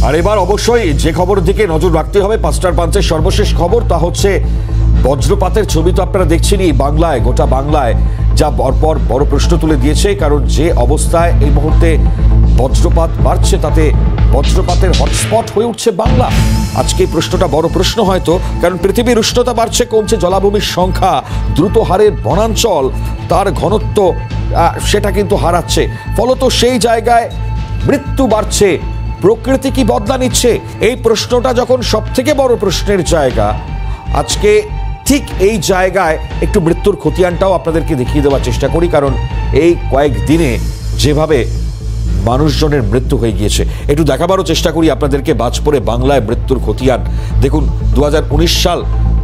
আর এবার অবশ্যই যে খবরের দিকে নজর রাখতে হবে, পাঁচটার পাঞ্চের সর্বশেষ খবর, তা হচ্ছে বজ্রপাতের ছবি তো আপনারা দেখছেনই বাংলায়, গোটা বাংলায়, যা পরপর বড় প্রশ্ন তুলে দিয়েছে। কারণ যে অবস্থায় এই মুহূর্তে বজ্রপাত বাড়ছে, তাতে বজ্রপাতের হটস্পট হয়ে উঠছে বাংলা। আজকে এই প্রশ্নটা বড় প্রশ্ন হয়তো, কারণ পৃথিবীর উষ্ণতা বাড়ছে, কমছে জলাভূমির সংখ্যা, দ্রুত হারে বনাঞ্চল তার ঘনত্ব সেটা কিন্তু হারাচ্ছে, ফলত সেই জায়গায় মৃত্যু বাড়ছে। প্রকৃতি কি বদলা নিচ্ছে? এই প্রশ্নটা যখন সব থেকে বড় প্রশ্নের জায়গা, আজকে ঠিক এই জায়গায় একটু মৃত্যুর খতিয়ানটাও আপনাদেরকে দেখিয়ে দেওয়ার চেষ্টা করি। কারণ এই কয়েকদিনে যেভাবে মানুষজনের মৃত্যু হয়ে গিয়েছে, একটু দেখাবারও চেষ্টা করি আপনাদেরকে বাজপুরে বাংলায় মৃত্যুর খতিয়ান। দেখুন, 2019 সাল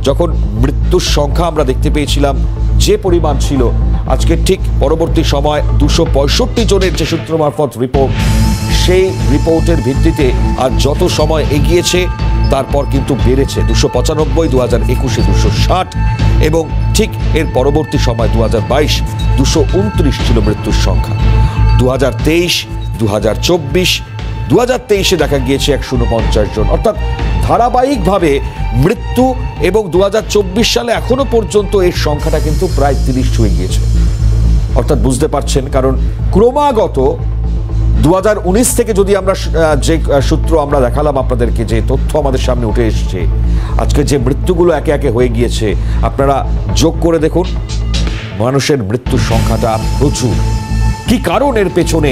যখন মৃত্যুর সংখ্যা আমরা দেখতে পেয়েছিলাম যে পরিমাণ ছিল, আজকে ঠিক পরবর্তী সময় 265 জনের যে সূত্র মারফত রিপোর্ট, সেই রিপোর্টের ভিত্তিতে আর যত সময় এগিয়েছে তারপর কিন্তু বেড়েছে 295, 2021-এ 260, এবং ঠিক এর পরবর্তী সময় 2022 229 ছিল মৃত্যুর সংখ্যা। 2023, 2024, 2023-এ দেখা গিয়েছে 149 জন, অর্থাৎ ধারাবাহিকভাবে মৃত্যু। এবং 2024 সালে এখনো পর্যন্ত এর সংখ্যাটা কিন্তু প্রায় 30 ছুঁয়ে গিয়েছে। অর্থাৎ বুঝতে পারছেন, কারণ ক্রমাগত 2019 থেকে যদি আমরা যে সূত্র আমরা দেখালাম আপনাদেরকে, যে তথ্য আমাদের সামনে উঠে এসেছে, আজকে যে মৃত্যুগুলো একে একে হয়ে গিয়েছে, আপনারা যোগ করে দেখুন, মানুষের মৃত্যুর সংখ্যাটা প্রচুর। কি কারণ এর পেছনে?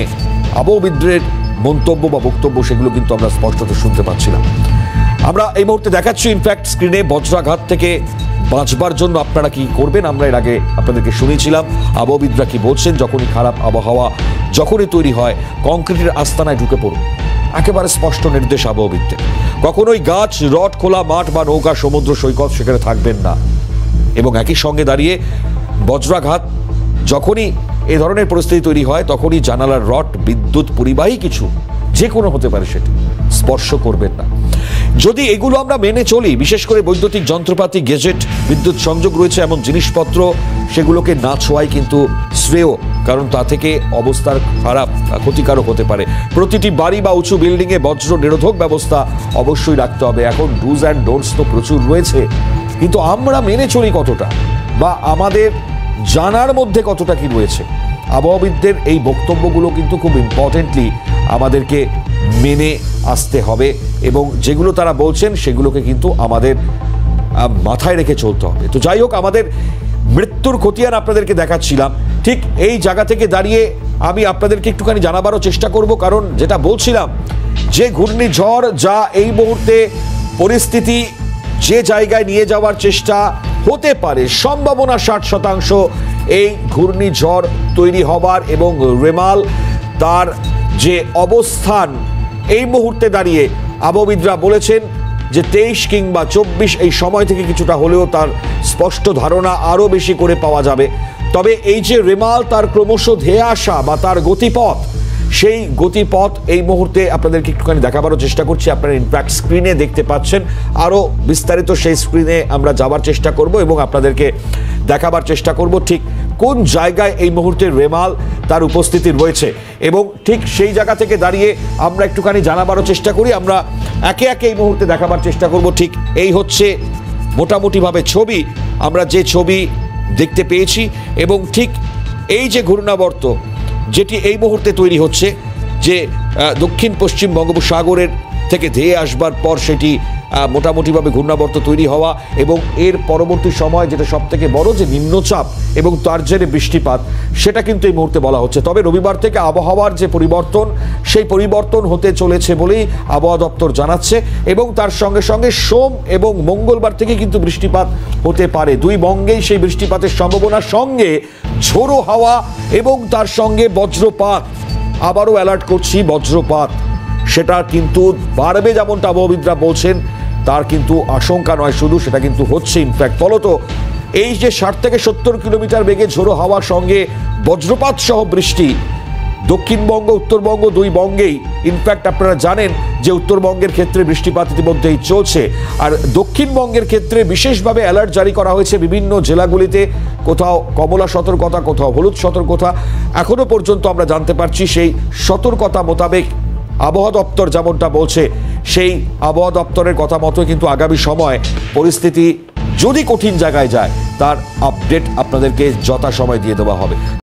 আবহবিদদের মন্তব্য বা বক্তব্য, সেগুলো কিন্তু আমরা স্পষ্টত শুনতে পাচ্ছি না। আমরা এই মুহূর্তে দেখাচ্ছি ইনফ্যাক্ট স্ক্রিনে বজ্রাঘাত থেকে বাঁচবার জন্য আপনারা কি করবেন। আমরা এর আগে আপনাদেরকে শুনেছিলাম আবহবিদরা কি বলছেন, যখনই খারাপ আবহাওয়া যখনই তৈরি হয়, কংক্রিটের আস্তানায় ঢুকে পড়ুন। একেবারে স্পষ্ট নির্দেশ আবহবিদদের। কখনোই গাছ, রড, খোলা মাঠ বা নৌকা, সমুদ্র সৈকত সেখানে থাকবেন না। এবং একই সঙ্গে দাঁড়িয়ে বজ্রাঘাত যখনই এ ধরনের পরিস্থিতি তৈরি হয়, তখনই জানালার রড, বিদ্যুৎ পরিবাহী কিছু যে কোনো হতে পারে, সেটি স্পর্শ করবেন না। যদি এগুলো আমরা মেনে চলি, বিশেষ করে বৈদ্যুতিক যন্ত্রপাতি, গেজেট, বিদ্যুৎ সংযোগ রয়েছে এমন জিনিসপত্র, সেগুলোকে না ছোঁয়াই কিন্তু শ্রেয়। কারণ তা থেকে অবস্থার খারাপ, ক্ষতিকারক হতে পারে। প্রতিটি বাড়ি বা উঁচু বিল্ডিংয়ে বজ্র নিরোধক ব্যবস্থা অবশ্যই রাখতে হবে। এখন ডুজ অ্যান্ড ডোন্টস তো প্রচুর রয়েছে, কিন্তু আমরা মেনে চলি কতটা, বা আমাদের জানার মধ্যে কতটা কি রয়েছে? আবহবিদদের এই বক্তব্যগুলো কিন্তু খুব ইম্পর্টেন্টলি আমাদেরকে মেনে আসতে হবে, এবং যেগুলো তারা বলছেন সেগুলোকে কিন্তু আমাদের মাথায় রেখে চলতে হবে। তো যাই হোক, আমাদের মৃত্যুর খতিয়ান আপনাদেরকে দেখাচ্ছিলাম। ঠিক এই জায়গা থেকে দাঁড়িয়ে আমি আপনাদেরকে একটুখানি জানাবারও চেষ্টা করব, কারণ যেটা বলছিলাম, যে ঘূর্ণিঝড় যা এই মুহূর্তে পরিস্থিতি যে জায়গায় নিয়ে যাওয়ার চেষ্টা হতে পারে, সম্ভাবনা 60% এই ঘূর্ণিঝড় তৈরি হবার, এবং রেমাল তার যে অবস্থান এই মুহূর্তে দাঁড়িয়ে আবহবিদরা বলেছেন যে 23 কিংবা 24 এই সময় থেকে কিছুটা হলেও তার স্পষ্ট ধারণা আরও বেশি করে পাওয়া যাবে। তবে এই যে রেমাল তার ক্রমশ ধেয়ে আসা বা তার গতিপথ, সেই গতিপথ এই মুহূর্তে আপনাদেরকে একটুখানি দেখাবারও চেষ্টা করছি। আপনারা ইনফ্যাক্ট স্ক্রিনে দেখতে পাচ্ছেন, আরও বিস্তারিত সেই স্ক্রিনে আমরা যাবার চেষ্টা করব এবং আপনাদেরকে দেখাবার চেষ্টা করব ঠিক কোন জায়গায় এই মুহূর্তে রেমাল তার উপস্থিতি রয়েছে। এবং ঠিক সেই জায়গা থেকে দাঁড়িয়ে আমরা একটুখানি জানাবারও চেষ্টা করি, আমরা একে একে এই মুহূর্তে দেখাবার চেষ্টা করব। ঠিক এই হচ্ছে মোটামুটিভাবে ছবি, আমরা যে ছবি দেখতে পেয়েছি। এবং ঠিক এই যে ঘূর্ণাবর্ত যেটি এই মুহূর্তে তৈরি হচ্ছে, যে দক্ষিণ পশ্চিম বঙ্গোপসাগরের থেকে ধেয়ে আসবার পর সেটি মোটামুটিভাবে ঘূর্ণাবর্ত তৈরি হওয়া, এবং এর পরবর্তী সময় যেটা সব থেকে বড়, যে নিম্নচাপ এবং তার জেরে বৃষ্টিপাত, সেটা কিন্তু এই মুহূর্তে বলা হচ্ছে। তবে রবিবার থেকে আবহাওয়ার যে পরিবর্তন, সেই পরিবর্তন হতে চলেছে বলেই আবহাওয়া দপ্তর জানাচ্ছে। এবং তার সঙ্গে সঙ্গে সোম এবং মঙ্গলবার থেকে কিন্তু বৃষ্টিপাত হতে পারে। দুই বঙ্গেই সেই বৃষ্টিপাতের সম্ভাবনার সঙ্গে ঝোড়ো হাওয়া এবং তার সঙ্গে বজ্রপাত। আবারও অ্যালার্ট করছি, বজ্রপাত সেটা কিন্তু বাড়বে, যেমনটা আবহবিদরা বলছেন, তার কিন্তু আশঙ্কা নয় শুধু, সেটা কিন্তু হচ্ছে। ইনফ্যাক্ট ফলত এই যে 60 থেকে 70 কিলোমিটার বেগে ঝোড়ো হাওয়ার সঙ্গে বজ্রপাত সহ বৃষ্টি, দক্ষিণবঙ্গ, উত্তরবঙ্গ দুই বঙ্গেই। ইনফ্যাক্ট আপনারা জানেন যে উত্তরবঙ্গের ক্ষেত্রে বৃষ্টিপাত ইতিমধ্যেই চলছে, আর দক্ষিণবঙ্গের ক্ষেত্রে বিশেষভাবে অ্যালার্ট জারি করা হয়েছে বিভিন্ন জেলাগুলিতে। কোথাও কমলা সতর্কতা, কোথাও হলুদ সতর্কতা। এখনো পর্যন্ত আমরা জানতে পারছি সেই সতর্কতা মোতাবেক আবহাওয়া দপ্তর যেমনটা বলছে, সেই আবহাওয়া দপ্তরের কথা মতো কিন্তু আগামী সময় পরিস্থিতি যদি কঠিন জায়গায় যায় তার আপডেট আপনাদেরকে যথাসময় দিয়ে দেওয়া হবে।